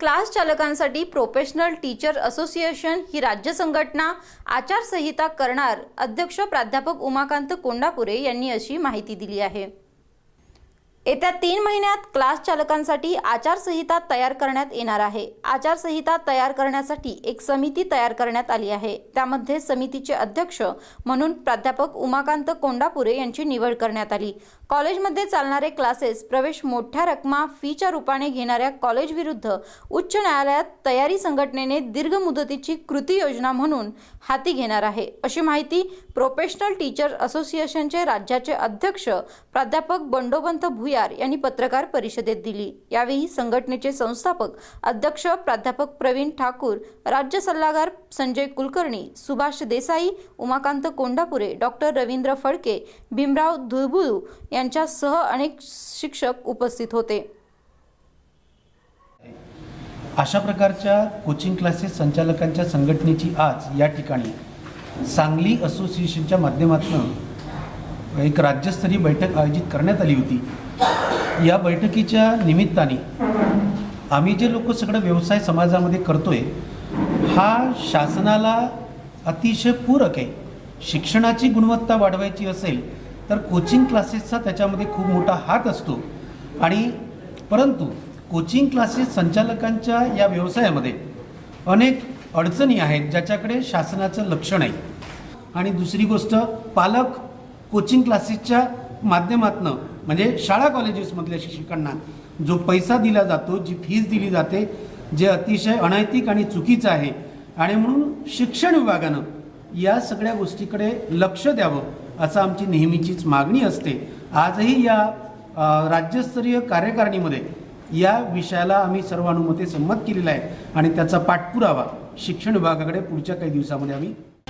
Class चालकांसाठी professional teacher association ही राज्य संघटना आचारसंहिता करणार, अध्यक्ष प्राध्यापक उमाकांत कोंडापुरे यांनी अशी माहिती दिली आहे। येत्या 3 महिन्यात क्लास चालकांसाठी आचारसंहिता तयार करण्यात येणार आहे। आचारसंहिता तयार करण्यासाठी एक समिती तयार करण्यात आली आहे। त्यामध्ये समितीचे अध्यक्ष म्हणून प्राध्यापक उमाकांत कोंडापुरे यांची निवड करण्यात आली। कॉलेजमध्ये चालणारे क्लासेस प्रवेश मोठ्या रकमा फीच्या रूपाने घेणाऱ्या कॉलेज विरुद्ध उच्च न्यायालयात तयारी संघटनेने दीर्घ मुदतीची कृती योजना म्हणून हाती घेणार आहे, अशी माहिती प्रोफेशनल टीचर असोसिएशनचे राज्याचे अध्यक्ष प्राध्यापक बंडोपंत भुयार यांनी पत्रकार परिषदेत दिली। यावेळी संघटनेचे संस्थापक अध्यक्ष प्राध्यापक प्रवीण ठाकूर, राज्य सल्लागार संजय कुलकर्णी, सुभाष देसाई, उमाकांत कोंडापुरे, डॉक्टर रवींद्र फडके, भीमराव धुळबुळू यांच्यासह अनेक शिक्षक उपस्थित होते। अशा प्रकारच्या कोचिंग क्लासेस संचालकांच्या संघटनेची आज या ठिकाणी सांगली असोसिएशनच्या माध्यमातून एक राज्यस्तरीय बैठक आयोजित करण्यात आली होती। या बैठकीच्या निमित्ताने आम्ही जे लोक सगळं व्यवसाय समाजामध्ये करतोय हा शासनाला अतिशय पूरक आहे। शिक्षणाची गुणवत्ता वाढवायची असेल तर कोचिंग क्लासेसचा त्याच्यामध्ये खूप मोठा हात असतो आणि परंतु कोचिंग क्लासेस संचालकांच्या या व्यवसायामध्ये अनेक अडचणी आहेत ज्याच्याकडे शासनाचं लक्ष नाही। आणि दुसरी गोष्ट, पालक कोचिंग क्लासेसच्या माध्यमातून म्हणजे शाळा कॉलेजेसमधल्या शिक्षकांना जो पैसा दिला जातो, जी फीस दिली जाते, जे अतिशय अनैतिक आणि चुकीचं आहे आणि म्हणून शिक्षण विभागानं या सगळ्या गोष्टीकडे लक्ष द्यावं असं आमची नेहमीचीच मागणी असते। आजही या राज्यस्तरीय कार्यकारिणीमध्ये या विषयाला आम्ही सर्वानुमते संमत केलेला आहे आणि त्याचा पाठपुरावा शिक्षण विभागाकडे पुढच्या काही दिवसामध्ये आम्ही